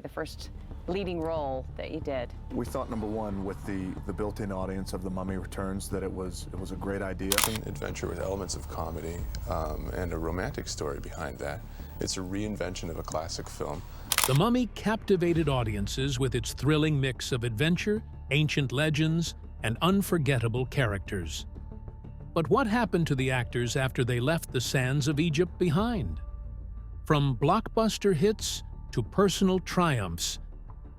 the first leading role that you did? We thought, number one, with the built-in audience of The Mummy Returns, that it was a great idea. An adventure with elements of comedy and a romantic story behind that. It's a reinvention of a classic film. The Mummy captivated audiences with its thrilling mix of adventure, ancient legends, and unforgettable characters. But what happened to the actors after they left the sands of Egypt behind? From blockbuster hits to personal triumphs,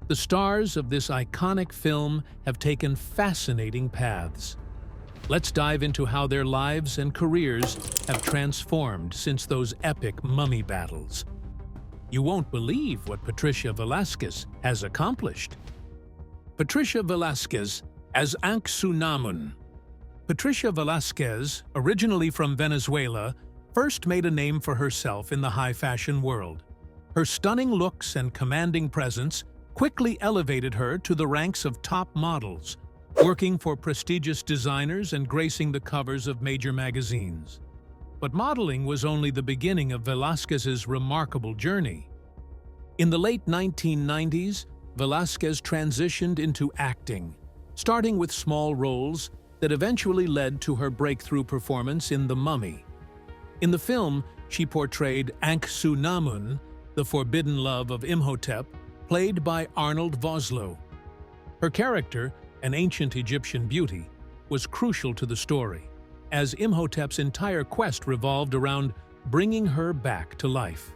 the stars of this iconic film have taken fascinating paths. Let's dive into how their lives and careers have transformed since those epic mummy battles. You won't believe what Patricia Velasquez has accomplished. Patricia Velasquez as Anksunamun. Patricia Velasquez, originally from Venezuela, first made a name for herself in the high-fashion world. Her stunning looks and commanding presence quickly elevated her to the ranks of top models, working for prestigious designers and gracing the covers of major magazines. But modeling was only the beginning of Velasquez's remarkable journey. In the late 1990s, Velasquez transitioned into acting, starting with small roles that eventually led to her breakthrough performance in The Mummy. In the film, she portrayed Anksunamun, the forbidden love of Imhotep, played by Arnold Vosloo. Her character, an ancient Egyptian beauty, was crucial to the story, as Imhotep's entire quest revolved around bringing her back to life.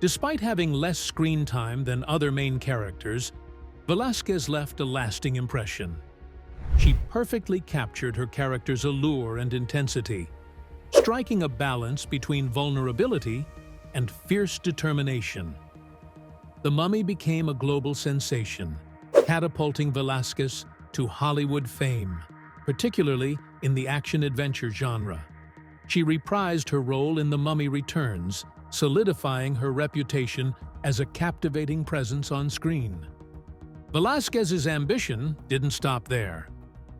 Despite having less screen time than other main characters, Velasquez left a lasting impression. She perfectly captured her character's allure and intensity, striking a balance between vulnerability and fierce determination. The Mummy became a global sensation, catapulting Velasquez to Hollywood fame, particularly in the action-adventure genre. She reprised her role in The Mummy Returns, solidifying her reputation as a captivating presence on screen. Velasquez's ambition didn't stop there.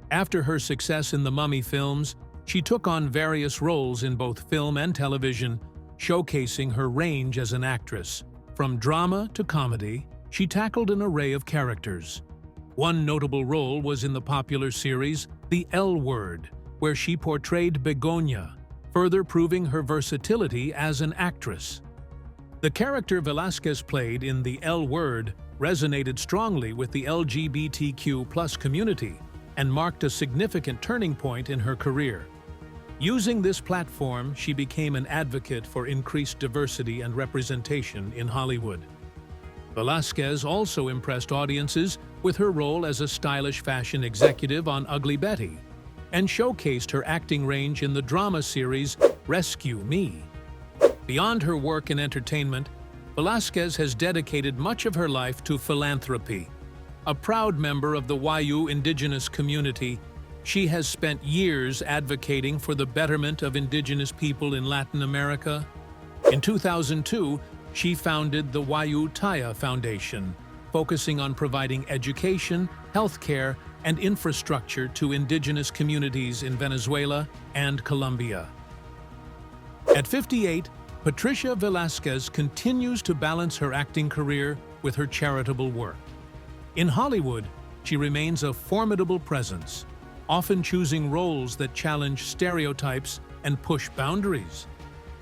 After her success in the Mummy films, she took on various roles in both film and television, showcasing her range as an actress. From drama to comedy, she tackled an array of characters. One notable role was in the popular series The L Word, where she portrayed Begonia, further proving her versatility as an actress. The character Velasquez played in The L Word resonated strongly with the LGBTQ+ community and marked a significant turning point in her career. Using this platform, she became an advocate for increased diversity and representation in Hollywood. Velasquez also impressed audiences with her role as a stylish fashion executive on Ugly Betty, and showcased her acting range in the drama series Rescue Me. Beyond her work in entertainment, Velasquez has dedicated much of her life to philanthropy. A proud member of the Weisz indigenous community, she has spent years advocating for the betterment of indigenous people in Latin America. In 2002, she founded the Weisz Taya Foundation, focusing on providing education, healthcare, and infrastructure to indigenous communities in Venezuela and Colombia. At 58, Patricia Velasquez continues to balance her acting career with her charitable work. In Hollywood, she remains a formidable presence, often choosing roles that challenge stereotypes and push boundaries.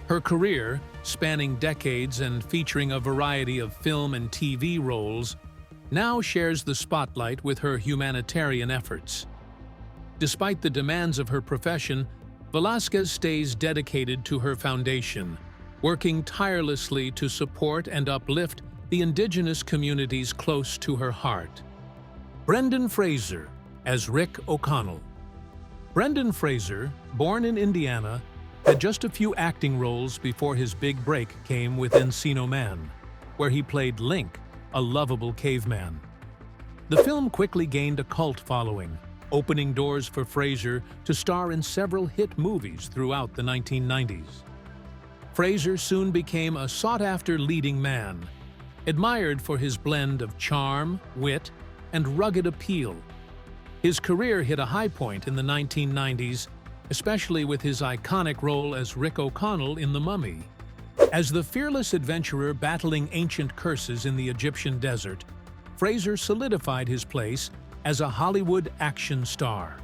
Her career, spanning decades and featuring a variety of film and TV roles, now shares the spotlight with her humanitarian efforts. Despite the demands of her profession, Velasquez stays dedicated to her foundation, working tirelessly to support and uplift the indigenous communities close to her heart. Brendan Fraser as Rick O'Connell. Brendan Fraser, born in Indiana, had just a few acting roles before his big break came with Encino Man, where he played Link, a lovable caveman. The film quickly gained a cult following, opening doors for Fraser to star in several hit movies throughout the 1990s. Fraser soon became a sought-after leading man, admired for his blend of charm, wit, and rugged appeal. His career hit a high point in the 1990s, especially with his iconic role as Rick O'Connell in The Mummy. As the fearless adventurer battling ancient curses in the Egyptian desert, Fraser solidified his place as a Hollywood action star.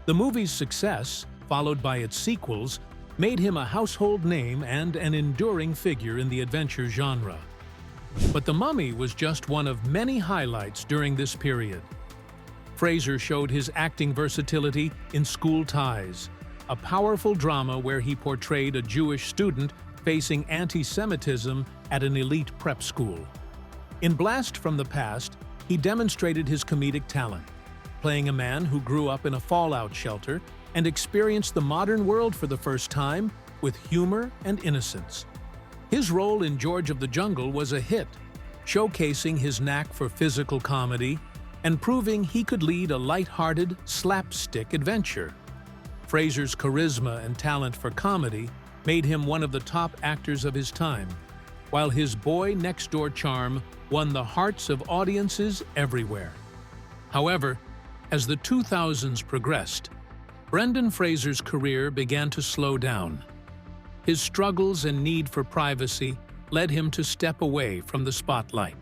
The movie's success, followed by its sequels, made him a household name and an enduring figure in the adventure genre. But The Mummy was just one of many highlights during this period. Fraser showed his acting versatility in School Ties, a powerful drama where he portrayed a Jewish student facing anti-Semitism at an elite prep school. In Blast from the Past, he demonstrated his comedic talent, playing a man who grew up in a fallout shelter and experienced the modern world for the first time with humor and innocence. His role in George of the Jungle was a hit, showcasing his knack for physical comedy and proving he could lead a light-hearted, slapstick adventure. Fraser's charisma and talent for comedy made him one of the top actors of his time, while his boy-next-door charm won the hearts of audiences everywhere. However, as the 2000s progressed, Brendan Fraser's career began to slow down. His struggles and need for privacy led him to step away from the spotlight.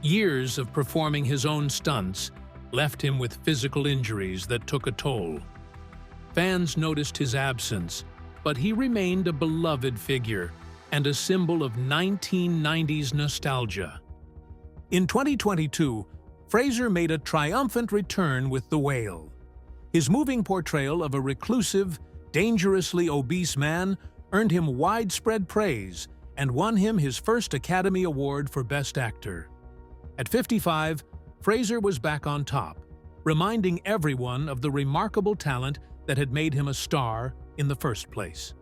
Years of performing his own stunts left him with physical injuries that took a toll. Fans noticed his absence, but he remained a beloved figure and a symbol of 1990s nostalgia. In 2022, Fraser made a triumphant return with The Whale. His moving portrayal of a reclusive, dangerously obese man earned him widespread praise and won him his first Academy Award for Best Actor. At 55, Fraser was back on top, reminding everyone of the remarkable talent that had made him a star in the first place.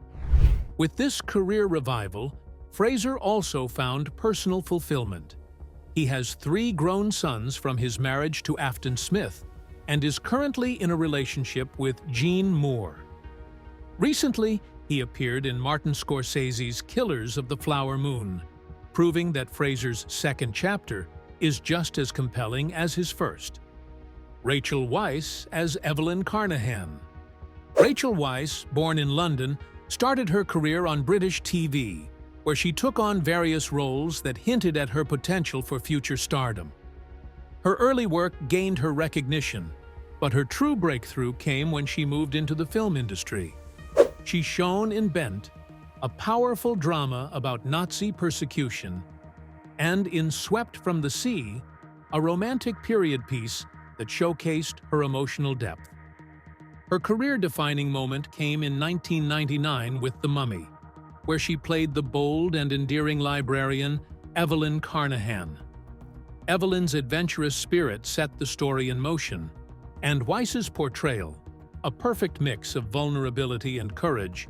With this career revival, Fraser also found personal fulfillment. He has 3 grown sons from his marriage to Afton Smith and is currently in a relationship with Jean Moore. Recently, he appeared in Martin Scorsese's Killers of the Flower Moon, proving that Fraser's second chapter is just as compelling as his first. Rachel Weisz as Evelyn Carnahan. Rachel Weisz, born in London, started her career on British TV, where she took on various roles that hinted at her potential for future stardom. Her early work gained her recognition, but her true breakthrough came when she moved into the film industry. She shone in Bent, a powerful drama about Nazi persecution, and in Swept from the Sea, a romantic period piece that showcased her emotional depth. Her career-defining moment came in 1999 with The Mummy, where she played the bold and endearing librarian Evelyn Carnahan. Evelyn's adventurous spirit set the story in motion, and Weisz's portrayal, a perfect mix of vulnerability and courage,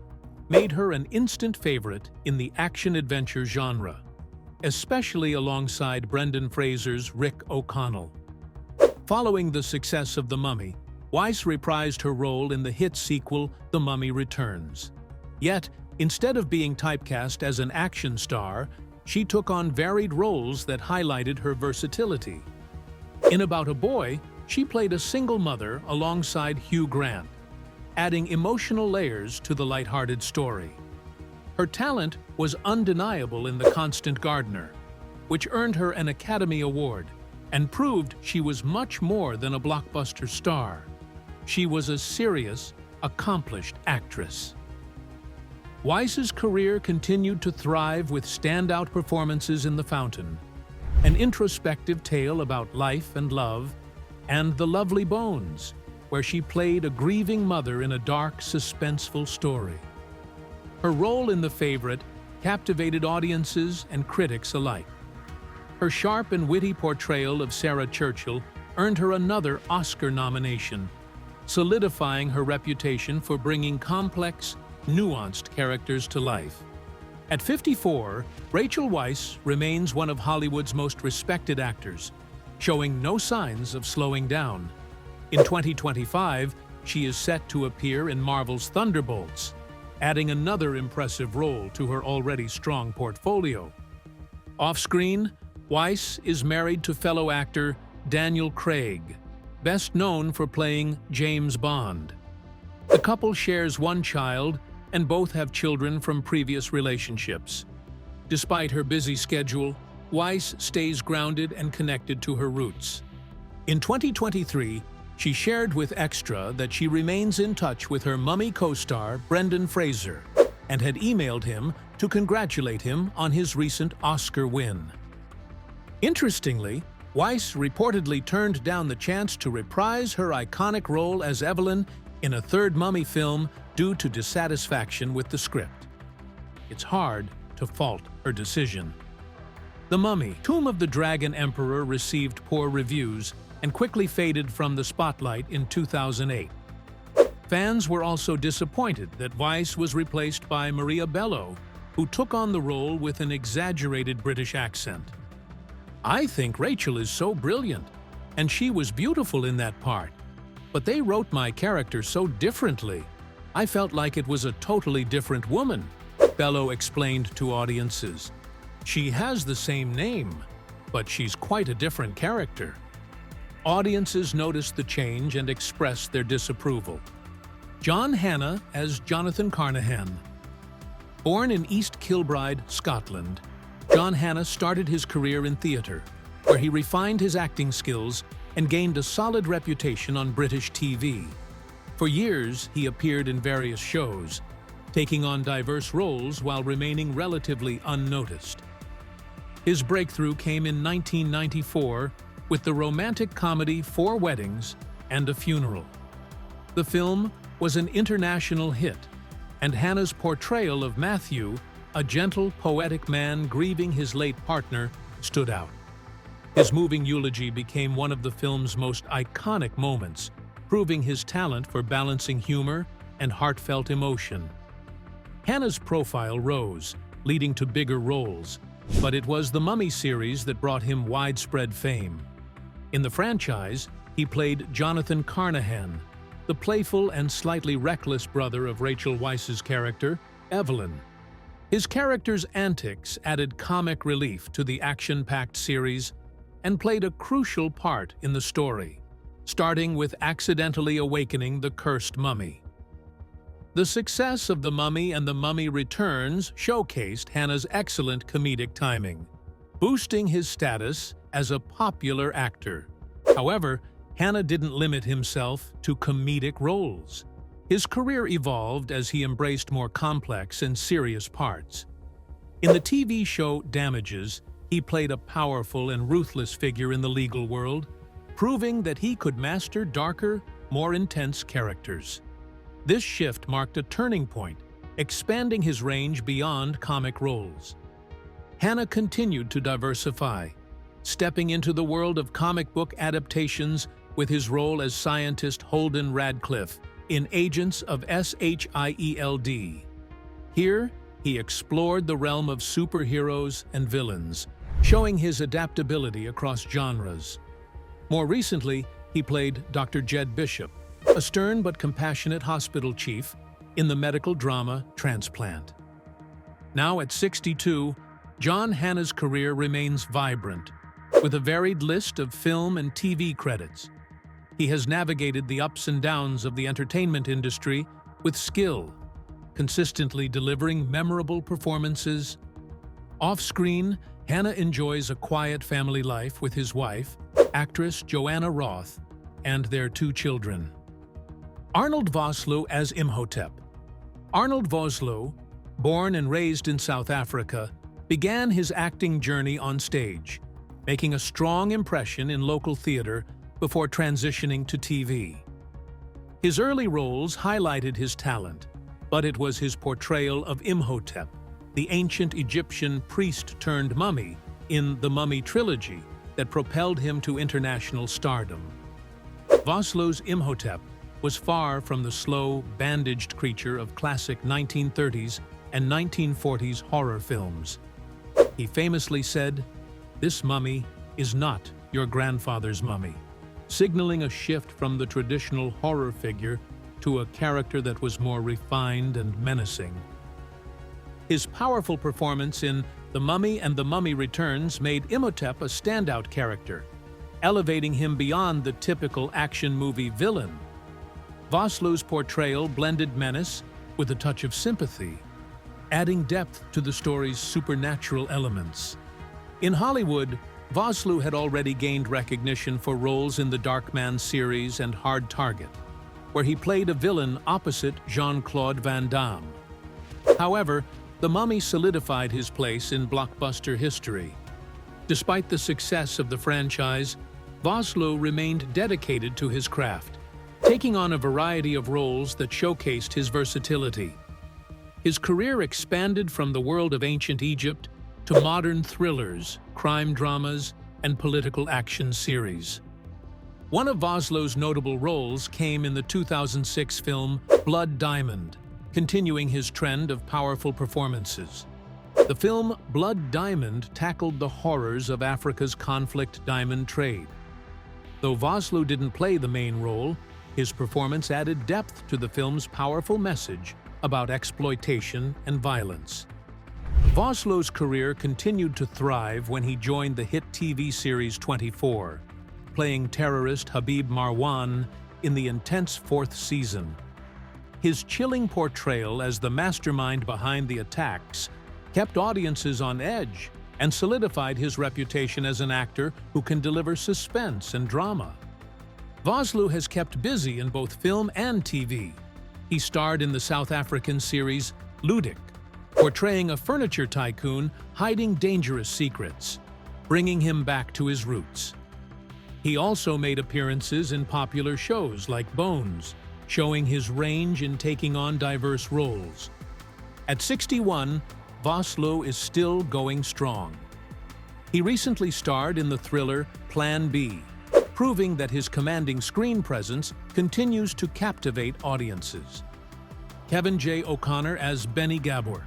made her an instant favorite in the action-adventure genre, especially alongside Brendan Fraser's Rick O'Connell. Following the success of The Mummy, Weisz reprised her role in the hit sequel The Mummy Returns. Yet, instead of being typecast as an action star, she took on varied roles that highlighted her versatility. In About a Boy, she played a single mother alongside Hugh Grant, adding emotional layers to the lighthearted story. Her talent was undeniable in The Constant Gardener, which earned her an Academy Award and proved she was much more than a blockbuster star. She was a serious, accomplished actress. Weisz's career continued to thrive with standout performances in The Fountain, an introspective tale about life and love, and The Lovely Bones, where she played a grieving mother in a dark, suspenseful story. Her role in The Favorite captivated audiences and critics alike. Her sharp and witty portrayal of Sarah Churchill earned her another Oscar nomination, solidifying her reputation for bringing complex, nuanced characters to life. At 54, Rachel Weisz remains one of Hollywood's most respected actors, showing no signs of slowing down. In 2025, she is set to appear in Marvel's Thunderbolts, adding another impressive role to her already strong portfolio. Off-screen, Weisz is married to fellow actor Daniel Craig, best known for playing James Bond. The couple shares one child, and both have children from previous relationships. Despite her busy schedule, Weisz stays grounded and connected to her roots. In 2023, she shared with Extra that she remains in touch with her Mummy co-star Brendan Fraser and had emailed him to congratulate him on his recent Oscar win. Interestingly, Weisz reportedly turned down the chance to reprise her iconic role as Evelyn in a third Mummy film due to dissatisfaction with the script. It's hard to fault her decision. The Mummy, Tomb of the Dragon Emperor received poor reviews and quickly faded from the spotlight in 2008. Fans were also disappointed that Weisz was replaced by Maria Bello, who took on the role with an exaggerated British accent. "I think Rachel is so brilliant, and she was beautiful in that part. But they wrote my character so differently. I felt like it was a totally different woman," Bello explained to audiences. "She has the same name, but she's quite a different character." Audiences noticed the change and expressed their disapproval. John Hannah as Jonathan Carnahan. Born in East Kilbride, Scotland, John Hannah started his career in theatre, where he refined his acting skills and gained a solid reputation on British TV. For years, he appeared in various shows, taking on diverse roles while remaining relatively unnoticed. His breakthrough came in 1994 with the romantic comedy 4 Weddings and a Funeral. The film was an international hit, and Hannah's portrayal of Matthew, a gentle, poetic man grieving his late partner, stood out. His moving eulogy became one of the film's most iconic moments, proving his talent for balancing humor and heartfelt emotion. Hannah's profile rose, leading to bigger roles, but it was the Mummy series that brought him widespread fame. In the franchise, he played Jonathan Carnahan, the playful and slightly reckless brother of Rachel Weisz's character, Evelyn. His character's antics added comic relief to the action-packed series and played a crucial part in the story, starting with accidentally awakening the cursed mummy. The success of The Mummy and The Mummy Returns showcased Hannah's excellent comedic timing, boosting his status as a popular actor. However, Hannah didn't limit himself to comedic roles. His career evolved as he embraced more complex and serious parts. In the TV show Damages, he played a powerful and ruthless figure in the legal world, proving that he could master darker, more intense characters. This shift marked a turning point, expanding his range beyond comic roles. Hannah continued to diversify, stepping into the world of comic book adaptations with his role as scientist Holden Radcliffe in Agents of SHIELD. Here, he explored the realm of superheroes and villains, showing his adaptability across genres. More recently, he played Dr. Jed Bishop, a stern but compassionate hospital chief in the medical drama Transplant. Now at 62, John Hannah's career remains vibrant, with a varied list of film and TV credits. He has navigated the ups and downs of the entertainment industry with skill, consistently delivering memorable performances. Off-screen, Hannah enjoys a quiet family life with his wife, actress Joanna Roth, and their 2 children. Arnold Vosloo as Imhotep. Arnold Vosloo, born and raised in South Africa, began his acting journey on stage, making a strong impression in local theater before transitioning to TV. His early roles highlighted his talent, but it was his portrayal of Imhotep, the ancient Egyptian priest-turned-mummy in the Mummy trilogy, that propelled him to international stardom. Vosloo's Imhotep was far from the slow, bandaged creature of classic 1930s and 1940s horror films. He famously said, "This mummy is not your grandfather's mummy," signaling a shift from the traditional horror figure to a character that was more refined and menacing. His powerful performance in The Mummy and The Mummy Returns made Imhotep a standout character, elevating him beyond the typical action movie villain. Vosloo's portrayal blended menace with a touch of sympathy, adding depth to the story's supernatural elements. In Hollywood, Vosloo had already gained recognition for roles in the Darkman series and Hard Target, where he played a villain opposite Jean-Claude Van Damme. However, The Mummy solidified his place in blockbuster history. Despite the success of the franchise, Vosloo remained dedicated to his craft, taking on a variety of roles that showcased his versatility. His career expanded from the world of ancient Egypt to modern thrillers, crime dramas, and political action series. One of Vosloo's notable roles came in the 2006 film Blood Diamond, continuing his trend of powerful performances. The film Blood Diamond tackled the horrors of Africa's conflict diamond trade. Though Vosloo didn't play the main role, his performance added depth to the film's powerful message about exploitation and violence. Vosloo's career continued to thrive when he joined the hit TV series 24, playing terrorist Habib Marwan in the intense fourth season. His chilling portrayal as the mastermind behind the attacks kept audiences on edge and solidified his reputation as an actor who can deliver suspense and drama. Vosloo has kept busy in both film and TV. He starred in the South African series Ludik, portraying a furniture tycoon hiding dangerous secrets, bringing him back to his roots. He also made appearances in popular shows like Bones, showing his range in taking on diverse roles. At 61, Vosloo is still going strong. He recently starred in the thriller Plan B, proving that his commanding screen presence continues to captivate audiences. Kevin J. O'Connor as Benny Gabor.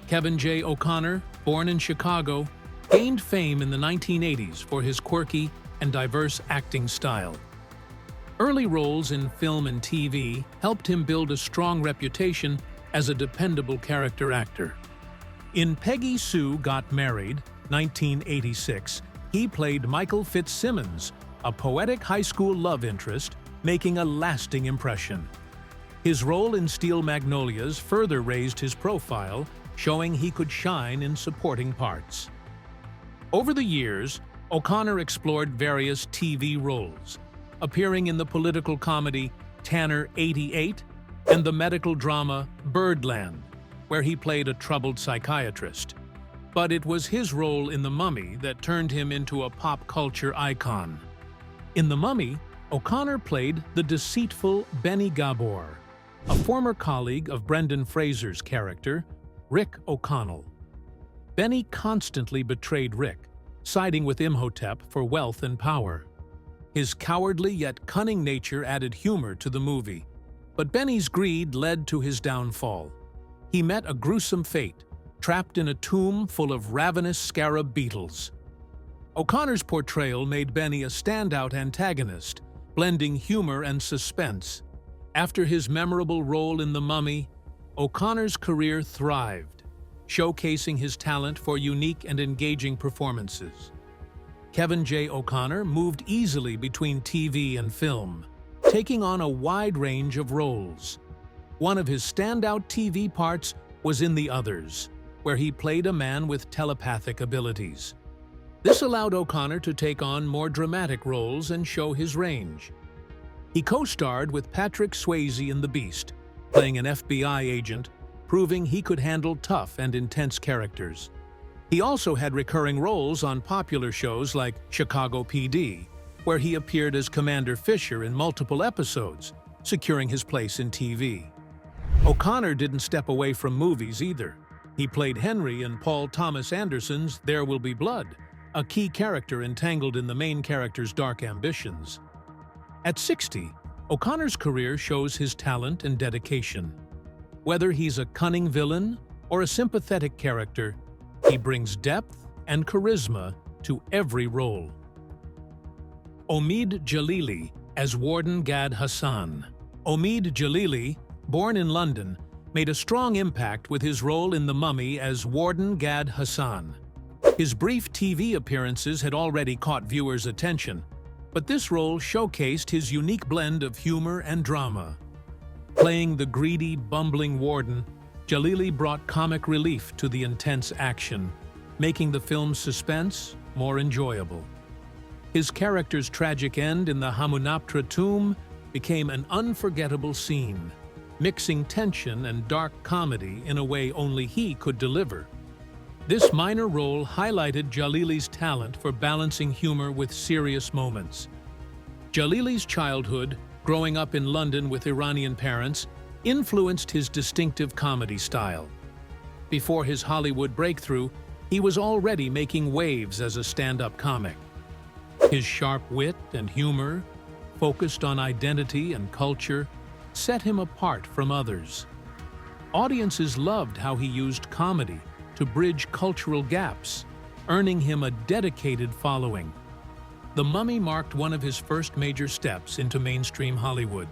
Kevin J. O'Connor, born in Chicago, gained fame in the 1980s for his quirky and diverse acting style. Early roles in film and TV helped him build a strong reputation as a dependable character actor. In Peggy Sue Got Married, 1986, he played Michael Fitzsimmons, a poetic high school love interest, making a lasting impression. His role in Steel Magnolias further raised his profile, showing he could shine in supporting parts. Over the years, O'Connor explored various TV roles, appearing in the political comedy Tanner 88 and the medical drama Birdland, where he played a troubled psychiatrist. But it was his role in The Mummy that turned him into a pop culture icon. In The Mummy, O'Connor played the deceitful Benny Gabor, a former colleague of Brendan Fraser's character, Rick O'Connell. Benny constantly betrayed Rick, siding with Imhotep for wealth and power. His cowardly yet cunning nature added humor to the movie, but Benny's greed led to his downfall. He met a gruesome fate, trapped in a tomb full of ravenous scarab beetles. O'Connor's portrayal made Benny a standout antagonist, blending humor and suspense. After his memorable role in The Mummy, O'Connor's career thrived, showcasing his talent for unique and engaging performances. Kevin J. O'Connor moved easily between TV and film, taking on a wide range of roles. One of his standout TV parts was in The Others, where he played a man with telepathic abilities. This allowed O'Connor to take on more dramatic roles and show his range. He co-starred with Patrick Swayze in The Beast, playing an FBI agent, proving he could handle tough and intense characters. He also had recurring roles on popular shows like Chicago PD, where he appeared as Commander Fisher in multiple episodes, securing his place in TV. O'Connor didn't step away from movies either. He played Henry in Paul Thomas Anderson's There Will Be Blood, a key character entangled in the main character's dark ambitions. At 60, O'Connor's career shows his talent and dedication. Whether he's a cunning villain or a sympathetic character, he brings depth and charisma to every role. Omid Djalili as Warden Gad Hassan. Omid Djalili, born in London, made a strong impact with his role in The Mummy as Warden Gad Hassan. His brief TV appearances had already caught viewers' attention, but this role showcased his unique blend of humor and drama. Playing the greedy, bumbling warden, Djalili brought comic relief to the intense action, making the film's suspense more enjoyable. His character's tragic end in the Hamunaptra tomb became an unforgettable scene, mixing tension and dark comedy in a way only he could deliver. This minor role highlighted Djalili's talent for balancing humor with serious moments. Djalili's childhood, growing up in London with Iranian parents, influenced his distinctive comedy style. Before his Hollywood breakthrough, he was already making waves as a stand-up comic. His sharp wit and humor, focused on identity and culture, set him apart from others. Audiences loved how he used comedy to bridge cultural gaps, earning him a dedicated following. The Mummy marked one of his first major steps into mainstream Hollywood.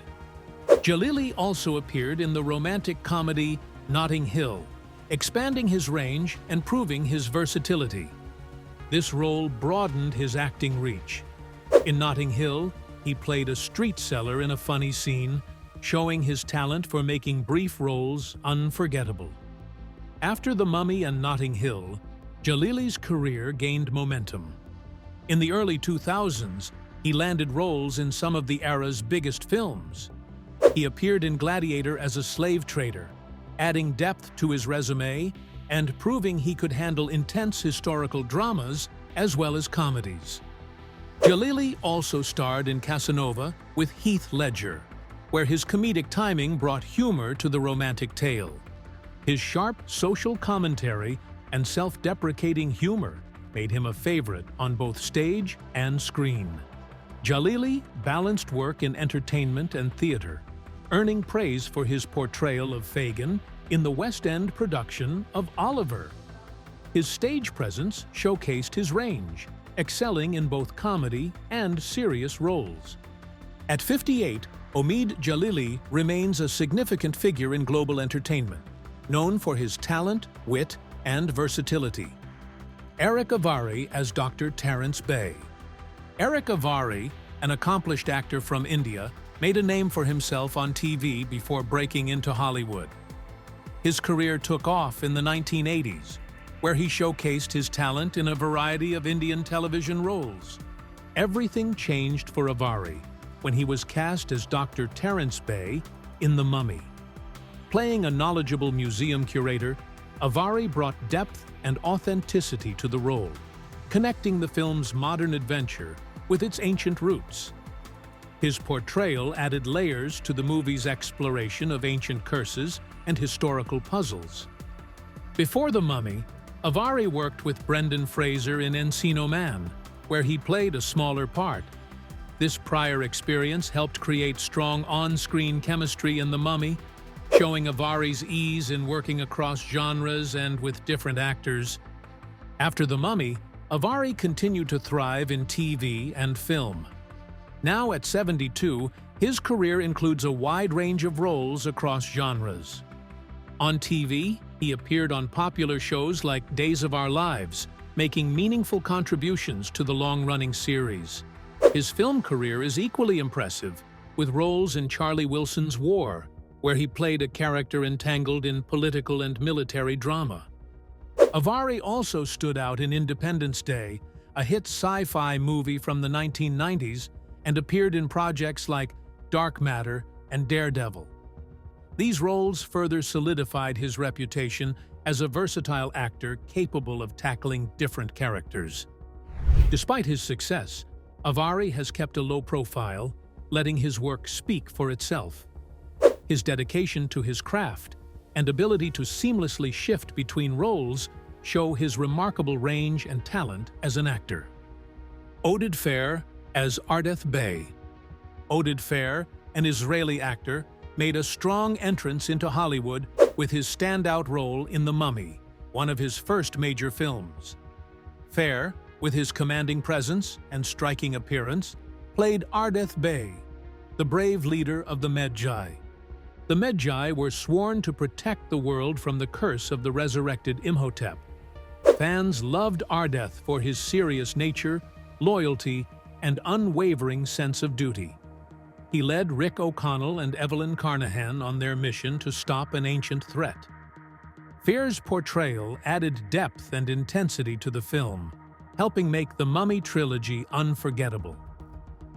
Djalili also appeared in the romantic comedy Notting Hill, expanding his range and proving his versatility. This role broadened his acting reach. In Notting Hill, he played a street seller in a funny scene, showing his talent for making brief roles unforgettable. After The Mummy and Notting Hill, Djalili's career gained momentum. In the early 2000s, he landed roles in some of the era's biggest films. He appeared in Gladiator as a slave trader, adding depth to his resume and proving he could handle intense historical dramas as well as comedies. Djalili also starred in Casanova with Heath Ledger, where his comedic timing brought humor to the romantic tale. His sharp social commentary and self-deprecating humor made him a favorite on both stage and screen. Djalili balanced work in entertainment and theater, earning praise for his portrayal of Fagin in the West End production of Oliver. His stage presence showcased his range, excelling in both comedy and serious roles. At 58, Omid Djalili remains a significant figure in global entertainment, known for his talent, wit, and versatility. Erick Avari as Dr. Terence Bey. Erick Avari, an accomplished actor from India, made a name for himself on TV before breaking into Hollywood. His career took off in the 1980s, where he showcased his talent in a variety of Indian television roles. Everything changed for Avari when he was cast as Dr. Terence Bey in The Mummy. Playing a knowledgeable museum curator, Avari brought depth and authenticity to the role, connecting the film's modern adventure with its ancient roots. His portrayal added layers to the movie's exploration of ancient curses and historical puzzles. Before The Mummy, Avari worked with Brendan Fraser in Encino Man, where he played a smaller part. This prior experience helped create strong on-screen chemistry in The Mummy, showing Avari's ease in working across genres and with different actors. After The Mummy, Avari continued to thrive in TV and film. Now at 72, his career includes a wide range of roles across genres. On TV, he appeared on popular shows like Days of Our Lives, making meaningful contributions to the long-running series. His film career is equally impressive, with roles in Charlie Wilson's War, where he played a character entangled in political and military drama. Avari also stood out in Independence Day, a hit sci-fi movie from the 1990s, and appeared in projects like Dark Matter and Daredevil. These roles further solidified his reputation as a versatile actor capable of tackling different characters. Despite his success, Avari has kept a low profile, letting his work speak for itself. His dedication to his craft and ability to seamlessly shift between roles show his remarkable range and talent as an actor. Oded Fehr as Oded Bey. Oded Fehr, an Israeli actor, made a strong entrance into Hollywood with his standout role in The Mummy, one of his first major films. Fehr, with his commanding presence and striking appearance, played Oded Bey, the brave leader of the Medjai. The Medjai were sworn to protect the world from the curse of the resurrected Imhotep. Fans loved Oded for his serious nature, loyalty, and unwavering sense of duty. he led Rick O'Connell and Evelyn Carnahan on their mission to stop an ancient threat. Fehr's portrayal added depth and intensity to the film, helping make the Mummy trilogy unforgettable.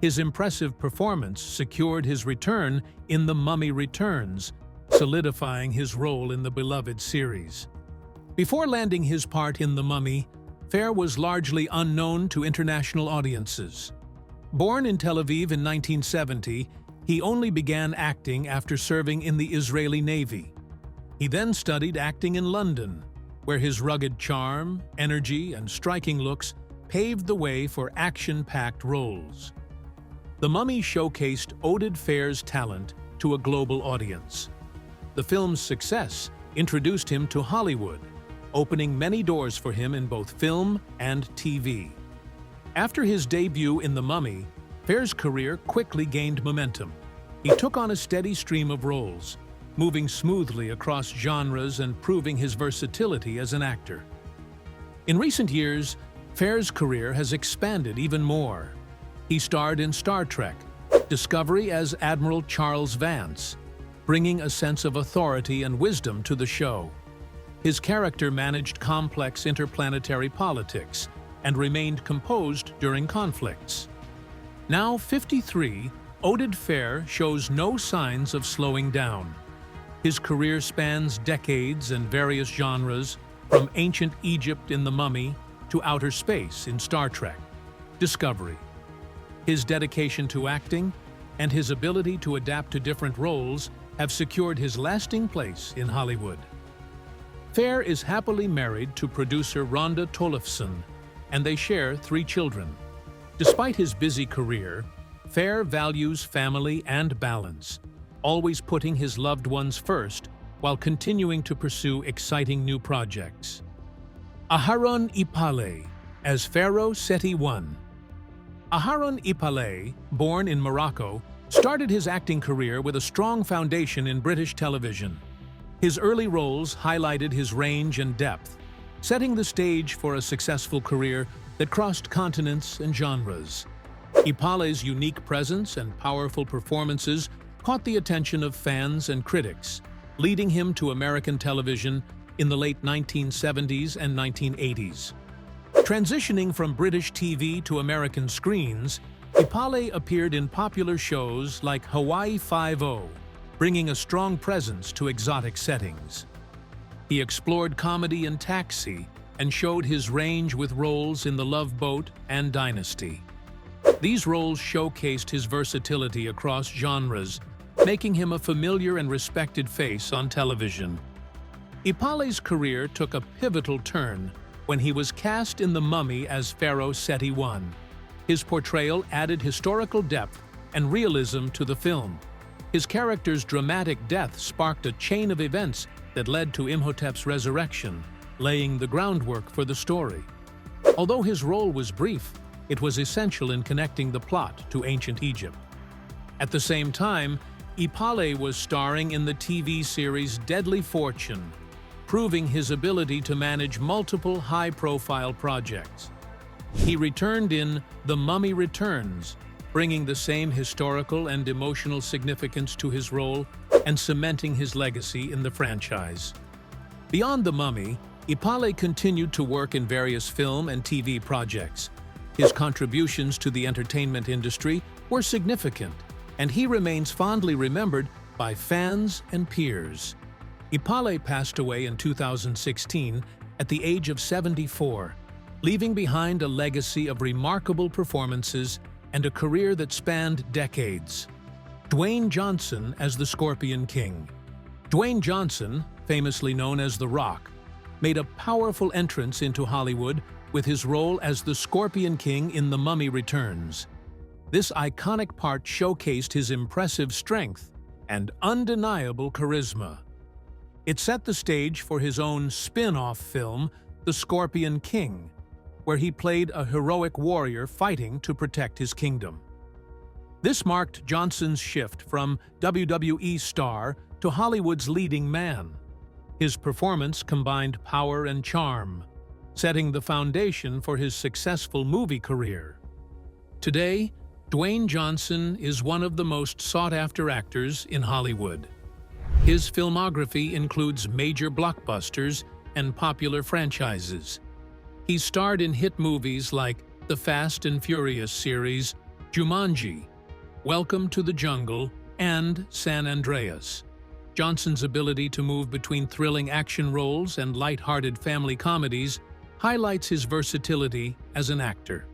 His impressive performance secured his return in The Mummy Returns, solidifying his role in the beloved series. Before landing his part in The Mummy, Fehr was largely unknown to international audiences. Born in Tel Aviv in 1970, he only began acting after serving in the Israeli Navy. He then studied acting in London, where his rugged charm, energy, and striking looks paved the way for action-packed roles. The Mummy showcased Oded Fehr's talent to a global audience. The film's success introduced him to Hollywood, opening many doors for him in both film and TV. After his debut in The Mummy, Fehr's career quickly gained momentum. He took on a steady stream of roles, moving smoothly across genres and proving his versatility as an actor. In recent years, Fehr's career has expanded even more. He starred in Star Trek, Discovery as Admiral Charles Vance, bringing a sense of authority and wisdom to the show. His character managed complex interplanetary politics and remained composed during conflicts. Now 53, Oded Fehr shows no signs of slowing down. His career spans decades and various genres, from ancient Egypt in The Mummy to outer space in Star Trek, Discovery. His dedication to acting and his ability to adapt to different roles have secured his lasting place in Hollywood. Fehr is happily married to producer Rhonda Tollefson, and they share 3 children. Despite his busy career, Fehr values family and balance, always putting his loved ones first while continuing to pursue exciting new projects. Aharon Ipalé as Pharaoh Seti I. Aharon Ipalé, born in Morocco, started his acting career with a strong foundation in British television. His early roles highlighted his range and depth, setting the stage for a successful career that crossed continents and genres. Ipalé's unique presence and powerful performances caught the attention of fans and critics, leading him to American television in the late 1970s and 1980s. Transitioning from British TV to American screens, Ipalé appeared in popular shows like Hawaii Five-0, bringing a strong presence to exotic settings. He explored comedy in Taxi and showed his range with roles in The Love Boat and Dynasty. These roles showcased his versatility across genres, making him a familiar and respected face on television. Ipalé's career took a pivotal turn when he was cast in The Mummy as Pharaoh Seti I. His portrayal added historical depth and realism to the film. His character's dramatic death sparked a chain of events that led to Imhotep's resurrection, laying the groundwork for the story. Although his role was brief, it was essential in connecting the plot to ancient Egypt. At the same time, Ipalé was starring in the TV series Deadly Fortune, proving his ability to manage multiple high-profile projects. He returned in The Mummy Returns, bringing the same historical and emotional significance to his role and cementing his legacy in the franchise. Beyond The Mummy, Ipalé continued to work in various film and TV projects. His contributions to the entertainment industry were significant, and he remains fondly remembered by fans and peers. Ipalé passed away in 2016 at the age of 74, leaving behind a legacy of remarkable performances and a career that spanned decades. Dwayne Johnson as the Scorpion King. Dwayne Johnson, famously known as The Rock, made a powerful entrance into Hollywood with his role as the Scorpion King in The Mummy Returns. This iconic part showcased his impressive strength and undeniable charisma. It set the stage for his own spin-off film, The Scorpion King, where he played a heroic warrior fighting to protect his kingdom. This marked Johnson's shift from WWE star to Hollywood's leading man. His performance combined power and charm, setting the foundation for his successful movie career. Today, Dwayne Johnson is one of the most sought-after actors in Hollywood. His filmography includes major blockbusters and popular franchises. He starred in hit movies like the Fast and Furious series, Jumanji, Welcome to the Jungle, and San Andreas. Johnson's ability to move between thrilling action roles and light-hearted family comedies highlights his versatility as an actor.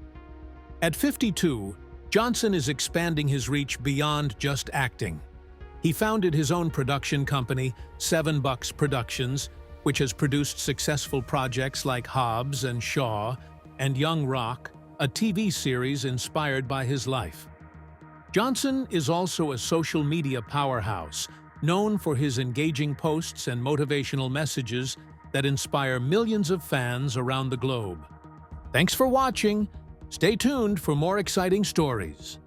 At 52, Johnson is expanding his reach beyond just acting. He founded his own production company, $7 Productions, which has produced successful projects like Hobbs and Shaw and Young Rock, a TV series inspired by his life. Johnson is also a social media powerhouse, known for his engaging posts and motivational messages that inspire millions of fans around the globe. Thanks for watching. Stay tuned for more exciting stories.